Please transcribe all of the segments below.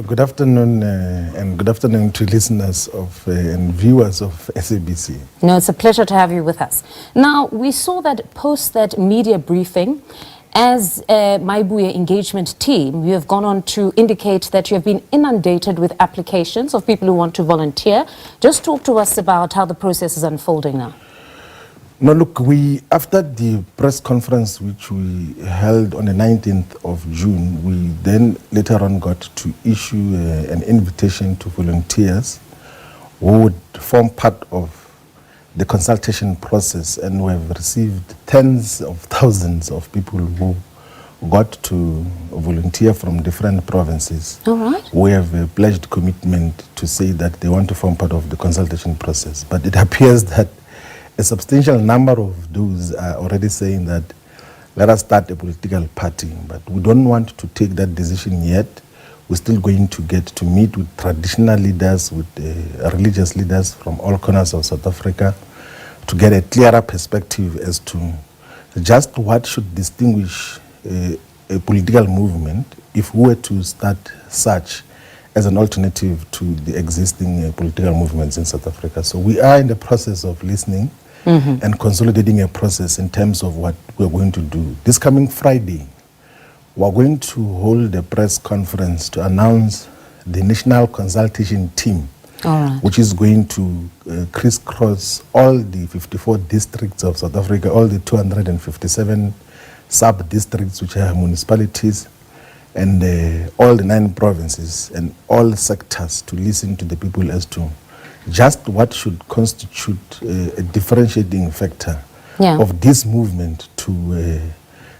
Good afternoon, and good afternoon to listeners of and viewers of SABC. No, it's a pleasure to have you with us. Now, we saw that post that media briefing, as a Maibuya engagement team, you have gone on to indicate that you have been inundated with applications of people who want to volunteer. Just talk to us about how the process is unfolding now. No, look, after the press conference which we held on the 19th of June, we then later on got to issue an invitation to volunteers who would form part of the consultation process, and we have received tens of thousands of people who got to volunteer from different provinces. All right. We have a pledged commitment to say that they want to form part of the consultation process, but it appears that a substantial number of those are already saying that let us start a political party, but we don't want to take that decision yet. We're still going to get to meet with traditional leaders, with religious leaders from all corners of South Africa to get a clearer perspective as to just what should distinguish a political movement if we were to start such as an alternative to the existing political movements in South Africa. So we are in the process of listening and consolidating a process in terms of what we're going to do. This coming Friday, we're going to hold a press conference to announce the National Consultation Team, which is going to crisscross all the 54 districts of South Africa, all the 257 sub-districts, which are municipalities, and all the 9 provinces and all sectors to listen to the people as to just what should constitute a differentiating factor of this movement to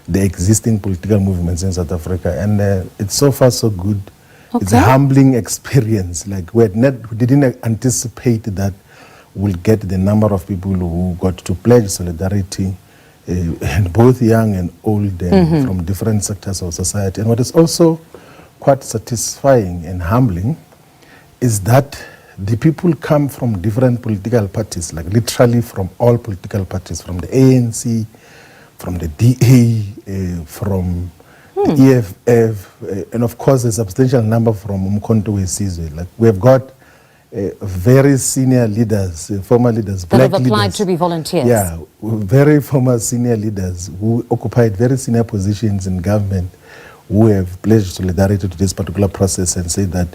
the existing political movements in South Africa. And it's so far so good. Okay. It's a humbling experience. Like we didn't anticipate that we'll get the number of people who got to pledge solidarity, and both young and old, from different sectors of society. And what is also quite satisfying and humbling is that the people come from different political parties, like literally from all political parties, from the ANC, from the DA, from the EFF, and of course a substantial number from Umkhonto weSizwe. Like we have got very senior leaders, former leaders, that black have applied leaders, to be volunteers. Yeah, very former senior leaders who occupied very senior positions in government, who have pledged solidarity to this particular process and say that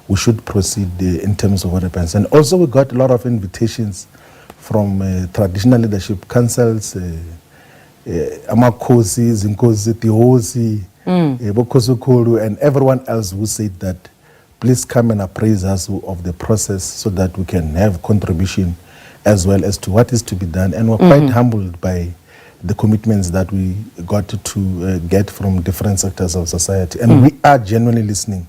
we should proceed in terms of what happens. And also we got a lot of invitations from traditional leadership councils, Amakosi, Zinkosi, Tihosi, Bokosukulu, and everyone else who said that please come and appraise us of the process so that we can have contribution as well as to what is to be done. And we're quite humbled by the commitments that we got to get from different sectors of society. And we are genuinely listening.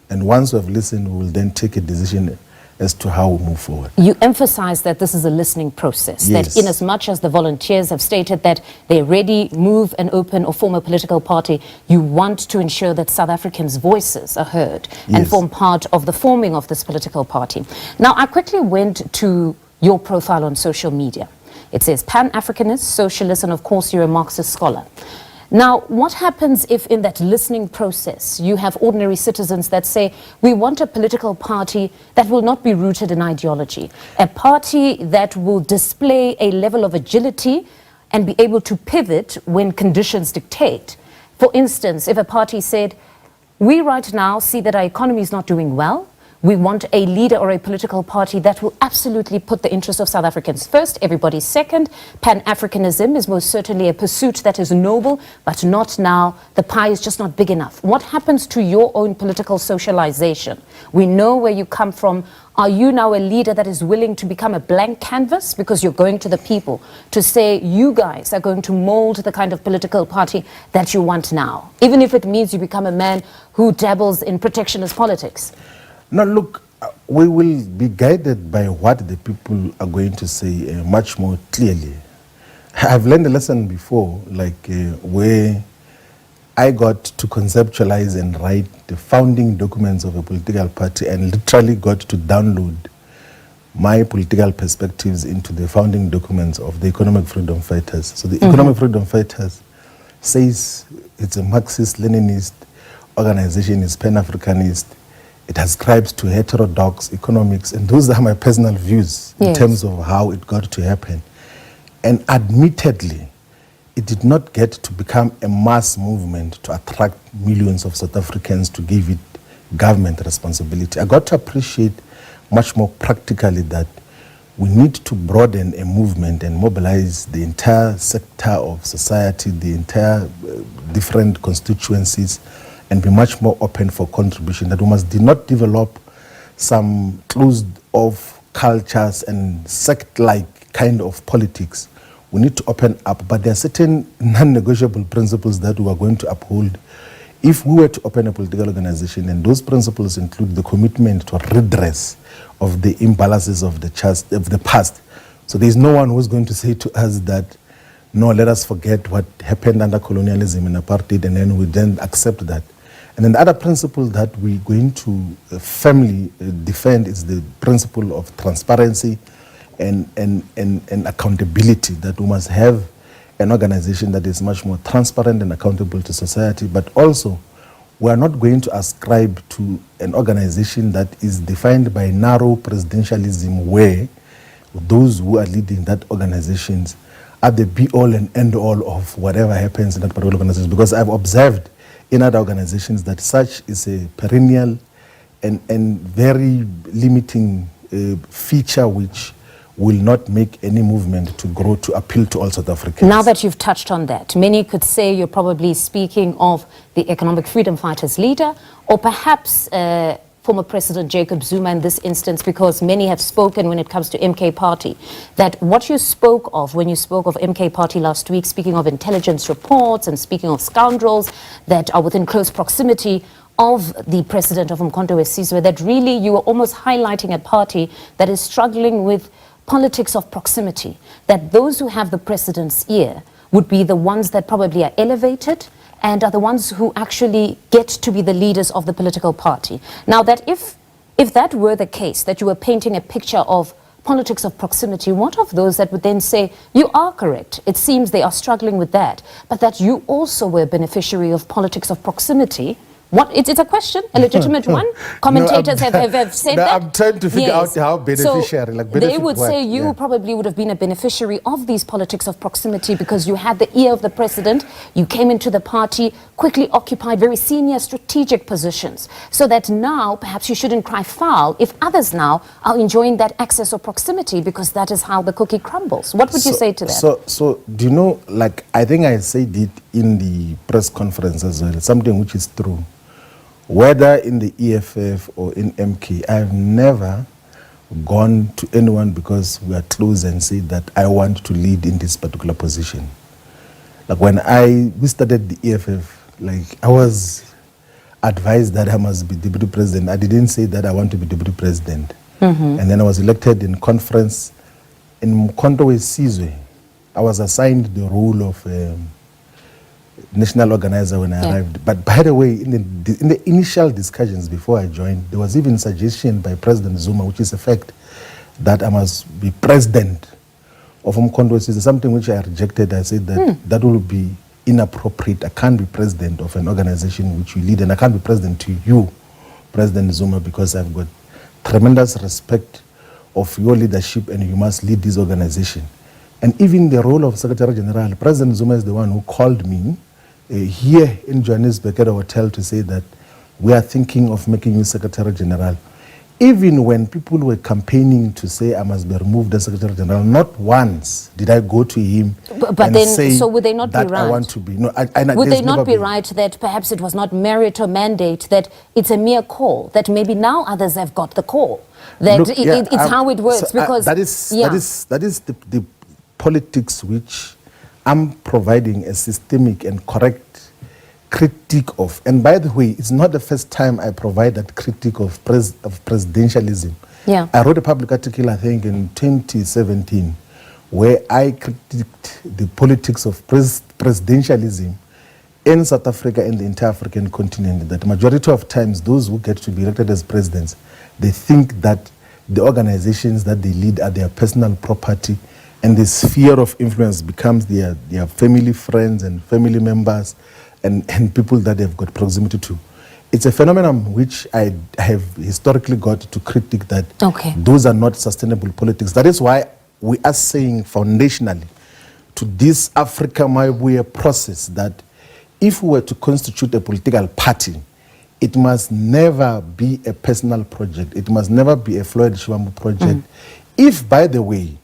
And once we have listened, we will then take a decision as to how we move forward. You emphasize that this is a listening process, yes. That in as much as the volunteers have stated that they're ready, move and open or form a political party, you want to ensure that South Africans' voices are heard and form part of the forming of this political party. Now, I quickly went to your profile on social media. It says Pan-Africanist, socialist, and of course you're a Marxist scholar. Now, what happens if in that listening process you have ordinary citizens that say, we want a political party that will not be rooted in ideology, a party that will display a level of agility and be able to pivot when conditions dictate? For instance, if a party said, we right now see that our economy is not doing well, we want a leader or a political party that will absolutely put the interests of South Africans first, everybody second. Pan-Africanism is most certainly a pursuit that is noble, but not now. The pie is just not big enough. What happens to your own political socialization? We know where you come from. Are you now a leader that is willing to become a blank canvas because you're going to the people to say you guys are going to mold the kind of political party that you want now, even if it means you become a man who dabbles in protectionist politics? Now, look, we will be guided by what the people are going to say much more clearly. I've learned a lesson before, like where I got to conceptualize and write the founding documents of a political party and literally got to download my political perspectives into the founding documents of the Economic Freedom Fighters. So the Economic Freedom Fighters says it's a Marxist-Leninist organization, it's Pan-Africanist, it ascribes to heterodox economics, and those are my personal views in terms of how it got to happen. And admittedly, it did not get to become a mass movement to attract millions of South Africans to give it government responsibility. I got to appreciate much more practically that we need to broaden a movement and mobilize the entire sector of society, the entire different constituencies, and be much more open for contribution. That we did not develop some closed-off cultures and sect-like kind of politics. We need to open up, but there are certain non-negotiable principles that we are going to uphold if we were to open a political organization, and those principles include the commitment to redress of the imbalances of the past. So there is no one who's going to say to us that, no, let us forget what happened under colonialism and apartheid, and then we then accept that. And then the other principle that we're going to firmly defend is the principle of transparency and accountability, that we must have an organization that is much more transparent and accountable to society, but also we are not going to ascribe to an organization that is defined by narrow presidentialism, where those who are leading that organizations are the be-all and end-all of whatever happens in that particular organization. Because I've observed in other organizations that such is a perennial and very limiting feature which will not make any movement to grow to appeal to all South Africans. Now that you've touched on that, many could say you're probably speaking of the economic freedom fighters leader, or perhaps former President Jacob Zuma in this instance, because many have spoken when it comes to MK Party, that what you spoke of when you spoke of MK Party last week, speaking of intelligence reports and speaking of scoundrels that are within close proximity of the president of Umkhonto we Sizwe, that really you are almost highlighting a party that is struggling with politics of proximity, that those who have the president's ear would be the ones that probably are elevated and are the ones who actually get to be the leaders of the political party. Now, that if that were the case, that you were painting a picture of politics of proximity, what of those that would then say, you are correct, it seems they are struggling with that, but that you also were a beneficiary of politics of proximity? What? It's a question, a legitimate one. Commentators have said that. I'm trying to figure out how beneficiary, so they would say you probably would have been a beneficiary of these politics of proximity because you had the ear of the president, you came into the party, quickly occupied very senior strategic positions, so that now perhaps you shouldn't cry foul if others now are enjoying that access or proximity, because that is how the cookie crumbles. What would you say to that? So do you know, like, I think I said it in the press conference as well, something which is true. Whether in the EFF or in MK, I've never gone to anyone because we are close and said that I want to lead in this particular position. Like when we started the EFF, like I was advised that I must be deputy president. I didn't say that I want to be deputy president. And then I was elected in conference in Umkhonto we Sizwe. I was assigned the role of national organizer when I arrived. But by the way, in the initial discussions before I joined, there was even suggestion by President Zuma, which is a fact, that I must be president of Umkhonto we Sizwe, something which I rejected. I said that that will be inappropriate. I can't be president of an organization which you lead, and I can't be president to you, President Zuma, because I've got tremendous respect of your leadership and you must lead this organization. And even the role of Secretary General, President Zuma is the one who called me here in Johannesburg at a hotel to say that we are thinking of making you Secretary General. Even when people were campaigning to say I must be removed as Secretary General, not once did I go to him and then, say so would they not that be right? I want to be. No, would they not be right that perhaps it was not merit or mandate, that it's a mere call, that maybe now others have got the call, that Look, it's how it works? So, because that is the politics which I'm providing a systemic and correct critique of. And by the way, it's not the first time I provide that critique of presidentialism. Yeah. I wrote a public article, I think, in 2017, where I critiqued the politics of presidentialism in South Africa and the entire African continent. That majority of times, those who get to be elected as presidents, they think that the organizations that they lead are their personal property, and the sphere of influence becomes their family, friends, and family members, and people that they've got proximity to. It's a phenomenon which I have historically got to critique that Okay. those are not sustainable politics. That is why we are saying foundationally to this Africa Mabuya process that if we were to constitute a political party, it must never be a personal project. It must never be a Floyd shivambo project. If, by the way,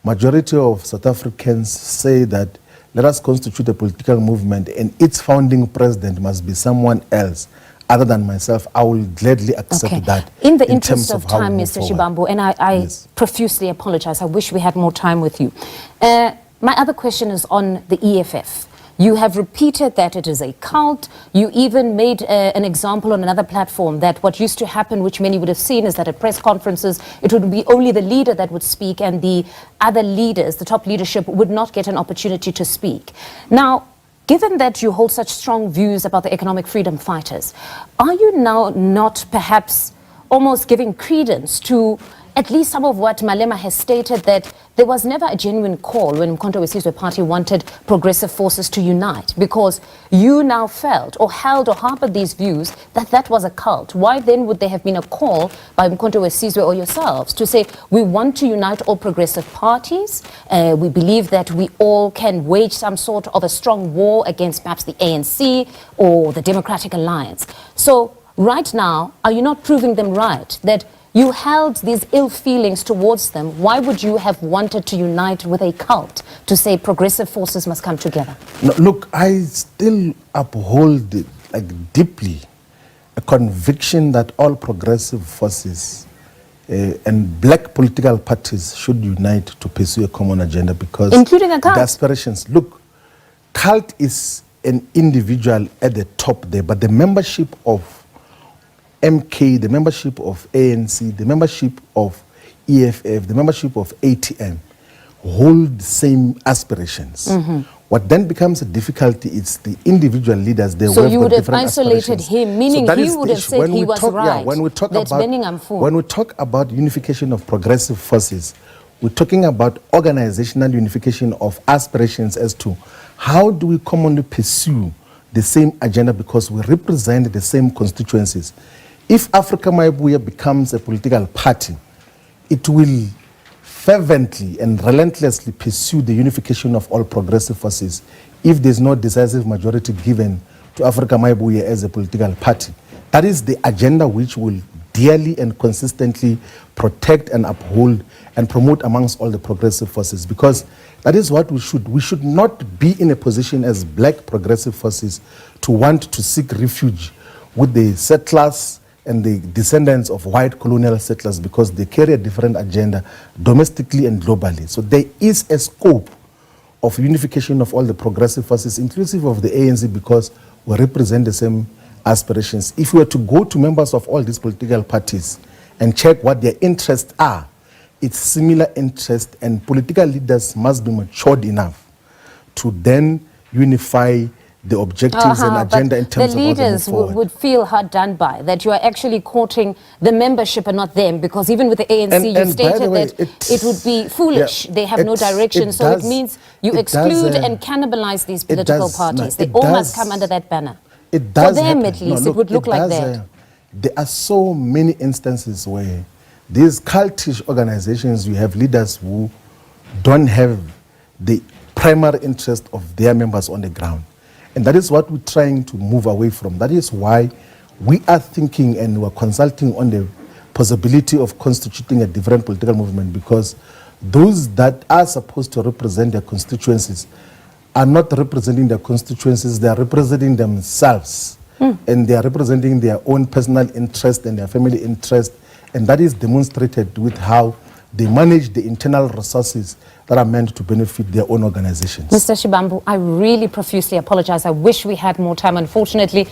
majority of South Africans say that let us constitute a political movement and its founding president must be someone else other than myself, I will gladly accept that. In the interest terms of time, Mr. Shivambo, and I Yes. profusely apologize. I wish we had more time with you. My other question is on the EFF. You have repeated that it is a cult. You even made an example on another platform that what used to happen, which many would have seen, is that at press conferences, it would be only the leader that would speak and the other leaders, the top leadership, would not get an opportunity to speak. Now, given that you hold such strong views about the economic freedom fighters, are you now not perhaps almost giving credence to at least some of what Malema has stated, that there was never a genuine call when Mkhonto weSizwe Party wanted progressive forces to unite, because you now felt or held or harbored these views that that was a cult? Why then would there have been a call by Mkhonto weSizwe or yourselves to say we want to unite all progressive parties, we believe that we all can wage some sort of a strong war against perhaps the ANC or the Democratic Alliance? So right now, are you not proving them right, that you held these ill feelings towards them? Why would you have wanted to unite with a cult to say progressive forces must come together? No, look, I still uphold deeply a conviction that all progressive forces and black political parties should unite to pursue a common agenda, because including a cult? The aspirations. Look, cult is an individual at the top there, but the membership of MK, the membership of ANC, the membership of EFF, the membership of ATN hold the same aspirations. What then becomes a difficulty is the individual leaders. So you would have isolated him, meaning he would have said he was right. When we talk about unification of progressive forces, we're talking about organizational unification of aspirations as to how do we commonly pursue the same agenda, because we represent the same constituencies. If Africa Mabuya becomes a political party, it will fervently and relentlessly pursue the unification of all progressive forces if there's no decisive majority given to Africa Mabuya as a political party. That is the agenda which will dearly and consistently protect and uphold and promote amongst all the progressive forces, because that is what we should. We should not be in a position as black progressive forces to want to seek refuge with the settlers and the descendants of white colonial settlers, because they carry a different agenda domestically and globally. So there is a scope of unification of all the progressive forces, inclusive of the ANC, because we represent the same aspirations. If we were to go to members of all these political parties and check what their interests are, it's similar interests, and political leaders must be matured enough to then unify the objectives and agenda in terms of how they move forward. The leaders would feel hard done by that you are actually courting the membership and not them, because even with the ANC you stated that it would be foolish. They have no direction, so it means you exclude and cannibalize these political parties. They all must come under that banner. It does for them happen. at least, it would look like that. There are so many instances where these cultish organizations, you have leaders who don't have the primary interest of their members on the ground. And that is what we're trying to move away from. That is why we are thinking and we're consulting on the possibility of constituting a different political movement, because those that are supposed to represent their constituencies are not representing their constituencies, they are representing themselves. And they are representing their own personal interest and their family interest. And that is demonstrated with how they manage the internal resources that are meant to benefit their own organizations. Mr. Shivambo, I really profusely apologize. I wish we had more time. Unfortunately,